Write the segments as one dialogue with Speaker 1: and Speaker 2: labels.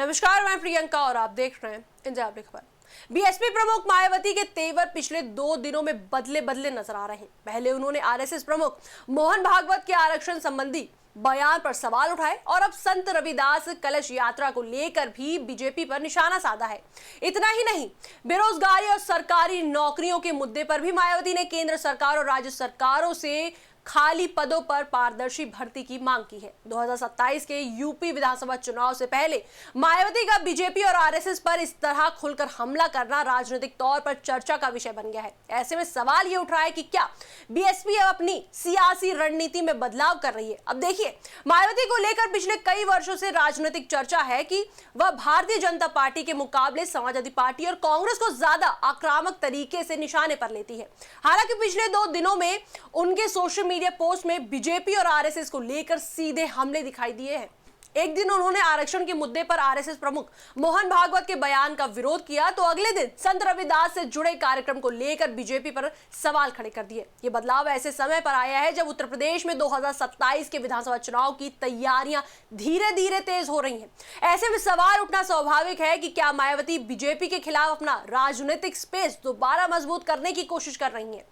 Speaker 1: नमस्कार, मैं प्रियंका और आप देख रहे हैं इंडिया अपडेट खबर। बीएसपी प्रमुख मायावती के तेवर पिछले 2 दिनों में बदले नजर आ रहे हैं। पहले उन्होंने आरएसएस प्रमुख मोहन भागवत के आरक्षण संबंधी बयान पर सवाल उठाए और अब संत रविदास कलश यात्रा को लेकर भी बीजेपी पर निशाना साधा है। इतना ही नहीं, बेरोजगारी और सरकारी नौकरियों के मुद्दे पर भी मायावती ने केंद्र सरकार और राज्य सरकारों से खाली पदों पर पारदर्शी भर्ती की मांग की है। 2027 के यूपी विधानसभा चुनाव से पहले मायावती का बीजेपी और आरएसएस पर इस तरह खुलकर हमला करना राजनीतिक तौर पर चर्चा का विषय बन गया है। ऐसे में सवाल ये उठ रहा है कि क्या बीएसपी अब अपनी सियासी रणनीति में बदलाव कर रही है। अब देखिए, मायावती को लेकर पिछले कई वर्षों से राजनीतिक चर्चा है कि वह भारतीय जनता पार्टी के मुकाबले समाजवादी पार्टी और कांग्रेस को ज्यादा आक्रामक तरीके से निशाने पर लेती है। हालांकि पिछले 2 दिनों में उनके सोशल मीडिया पोस्ट में बीजेपी और आरएसएस को लेकर सीधे हमले दिखाई दिए हैं। एक दिन उन्होंने आरक्षण के मुद्दे पर आरएसएस प्रमुख मोहन भागवत के बयान का विरोध किया, तो अगले दिन संत रविदास से जुड़े कार्यक्रम को लेकर बीजेपी पर सवाल खड़े कर दिए। ये बदलाव ऐसे समय पर आया है जब उत्तर प्रदेश में 2027 के विधानसभा चुनाव की तैयारियां धीरे धीरे तेज हो रही हैं। ऐसे में सवाल उठना स्वाभाविक है कि क्या मायावती बीजेपी के खिलाफ अपना राजनीतिक स्पेस दोबारा मजबूत करने की कोशिश कर रही है।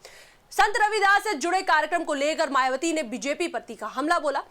Speaker 1: संत रविदास से जुड़े कार्यक्रम को लेकर मायावती ने बीजेपी पर तीखा हमला बोला।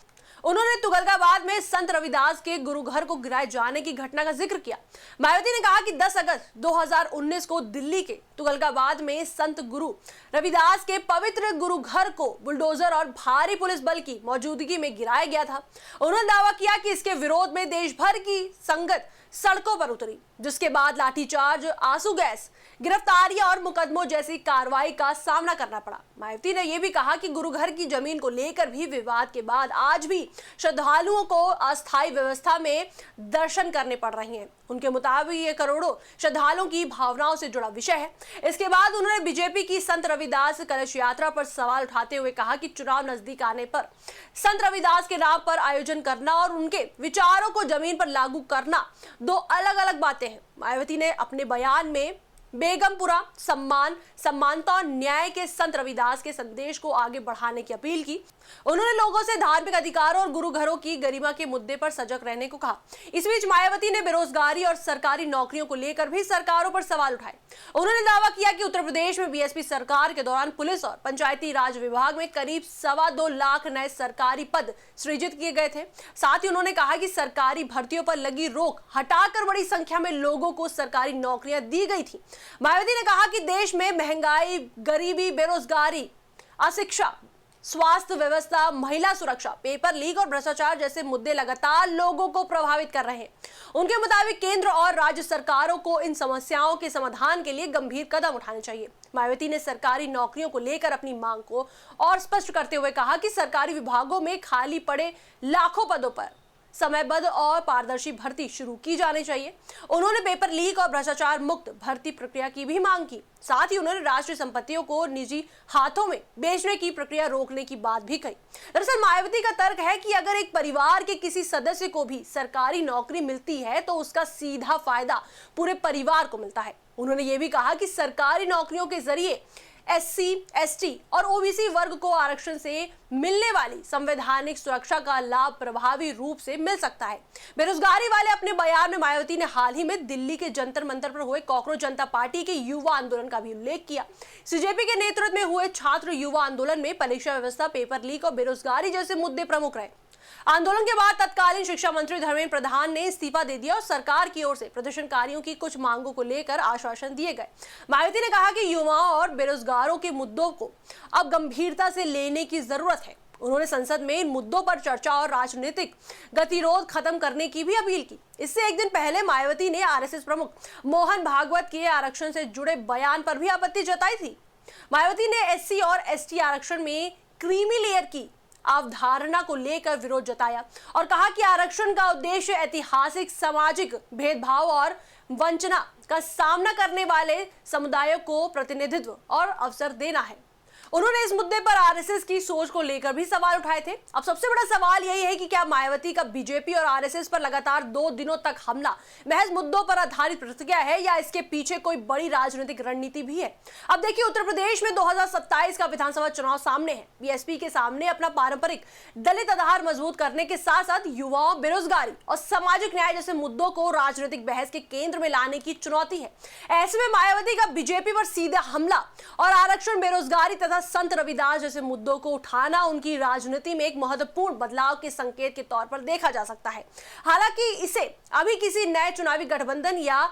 Speaker 1: उन्होंने तुगलकाबाद में संत रविदास के गुरु घर को गिराए जाने की घटना का जिक्र किया। मायावती ने कहा कि 10 अगस्त 2019 को दिल्ली के तुगलकाबाद में संत गुरु रविदास के पवित्र गुरु घर को बुलडोजर और भारी पुलिस बल की मौजूदगी में गिराया गया था। उन्होंने दावा किया कि इसके विरोध में देश भर की संगत सड़कों पर उतरी, जिसके बाद लाठीचार्ज, आंसू गैस, गिरफ्तारियां और मुकदमों जैसी कार्रवाई का सामना करना पड़ा। मायावती ने यह भी कहा कि गुरु घर की जमीन को लेकर भी विवाद के बाद आज भी श्रद्धालुओं को अस्थायी व्यवस्था में दर्शन करने पड़ रहे हैं। उनके मुताबिक ये करोड़ों श्रद्धालुओं की भावनाओं से जुड़ा विषय है। इसके बाद उन्होंने बीजेपी की संत रविदास कलश यात्रा पर सवाल उठाते हुए कहा कि चुनाव नजदीक आने पर संत रविदास के नाम पर आयोजन करना और उनके विचारों को जमीन पर लागू करना 2 अलग-अलग बातें हैं। मायावती ने अपने बयान में बेगमपुरा सम्मान, समानता और न्याय के संत रविदास के संदेश को आगे बढ़ाने की अपील की। उन्होंने लोगों से धार्मिक अधिकारों और गुरु घरों की गरिमा के मुद्दे पर सजग रहने को कहा। इस बीच मायावती ने बेरोजगारी और सरकारी नौकरियों को लेकर भी सरकारों पर सवाल उठाए। उन्होंने दावा किया कि उत्तर प्रदेश में बीएसपी सरकार के दौरान पुलिस और पंचायती राज विभाग में करीब 2.25 लाख नए सरकारी पद सृजित किए गए थे। साथ ही उन्होंने कहा कि सरकारी भर्तियों पर लगी रोक हटाकर बड़ी संख्या में लोगों को सरकारी नौकरियां दी गई थी। मायावती ने कहा कि देश में महंगाई, गरीबी, बेरोजगारी, अशिक्षा, स्वास्थ्य व्यवस्था, महिला सुरक्षा, पेपर लीक और भ्रष्टाचार जैसे मुद्दे लगातार लोगों को प्रभावित कर रहे हैं। उनके मुताबिक केंद्र और राज्य सरकारों को इन समस्याओं के समाधान के लिए गंभीर कदम उठाने चाहिए। मायावती ने सरकारी नौकरियों को लेकर अपनी मांग को और स्पष्ट करते हुए कहा कि सरकारी विभागों में खाली पड़े लाखों पदों पर समयबद्ध और पारदर्शी भर्ती शुरू की जानी चाहिए। उन्होंने पेपर लीक और भ्रष्टाचार मुक्त भर्ती प्रक्रिया की भी मांग की। साथ ही उन्होंने राष्ट्रीय संपत्तियों को निजी हाथों में बेचने की प्रक्रिया रोकने की बात भी कही। दरअसल मायावती का तर्क है कि अगर एक परिवार के किसी सदस्य को भी सरकारी नौकरी मिलती है तो उसका सीधा फायदा पूरे परिवार को मिलता है। उन्होंने ये भी कहा कि सरकारी नौकरियों के जरिए एससी, एसटी और ओबीसी वर्ग को आरक्षण से मिलने वाली संवैधानिक सुरक्षा का लाभ प्रभावी रूप से मिल सकता है। बेरोजगारी वाले अपने बयान में मायावती ने हाल ही में दिल्ली के जंतर मंतर पर हुए कॉकरोच जनता पार्टी के युवा आंदोलन का भी उल्लेख किया। सीजेपी के नेतृत्व में हुए छात्र युवा आंदोलन में परीक्षा व्यवस्था, पेपर लीक और बेरोजगारी जैसे मुद्दे प्रमुख रहे। आंदोलन के बाद तत्कालीन शिक्षा मंत्री धर्मेंद्र प्रधान ने इस्तीफा दे दिया और सरकार की ओर से प्रदर्शनकारियों की कुछ मांगों को लेकर आश्वासन दिए गए। मायावती ने कहा कि युवाओं और बेरोजगारों के मुद्दों को अब गंभीरता से लेने की जरूरत है। उन्होंने संसद में इन मुद्दों पर चर्चा और राजनीतिक गतिरोध खत्म करने की भी अपील की। इससे एक दिन पहले मायावती ने आरएसएस प्रमुख मोहन भागवत के आरक्षण से जुड़े बयान पर भी आपत्ति जताई थी। मायावती ने एससी और एसटी आरक्षण में क्रीमी लेयर की अवधारणा को लेकर विरोध जताया और कहा कि आरक्षण का उद्देश्य ऐतिहासिक सामाजिक भेदभाव और वंचना का सामना करने वाले समुदायों को प्रतिनिधित्व और अवसर देना है। उन्होंने इस मुद्दे पर आरएसएस की सोच को लेकर भी सवाल उठाए थे। अब सबसे बड़ा सवाल यही है कि क्या मायावती का बीजेपी और आरएसएस पर लगातार 2 दिनों तक हमला महज मुद्दों पर आधारित प्रतिक्रिया है या इसके पीछे कोई बड़ी राजनीतिक रणनीति भी है। अब देखिए, उत्तर प्रदेश में 2027 का विधानसभा चुनाव सामने है। बीएसपी के सामने अपना पारंपरिक दलित आधार मजबूत करने के साथ साथ युवाओं, बेरोजगारी और सामाजिक न्याय जैसे मुद्दों को राजनीतिक बहस के केंद्र में लाने की चुनौती है। ऐसे में मायावती का बीजेपी पर सीधा हमला और आरक्षण, बेरोजगारी तथा संत रविदास जैसे मुद्दों को उठाना उनकी राजनीति में एक महत्वपूर्ण बदलाव के संकेत के तौर पर देखा जा सकता है। हालांकि इसे अभी किसी नए चुनावी गठबंधन या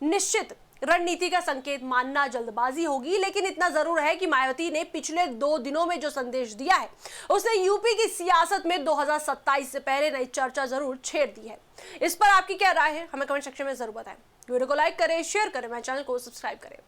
Speaker 1: निश्चित रणनीति का संकेत मानना जल्दबाजी होगी, लेकिन इतना जरूर है कि मायावती ने पिछले 2 दिनों में जो संदेश दिया है उसने यूपी की सियासत में 2027 से पहले नई चर्चा जरूर छेड़ दी है। इस पर आपकी क्या राय है, हमें कमेंट सेक्शन में जरूर बताएं। वीडियो को लाइक करें, शेयर करें, मेरे चैनल को सब्सक्राइब करें।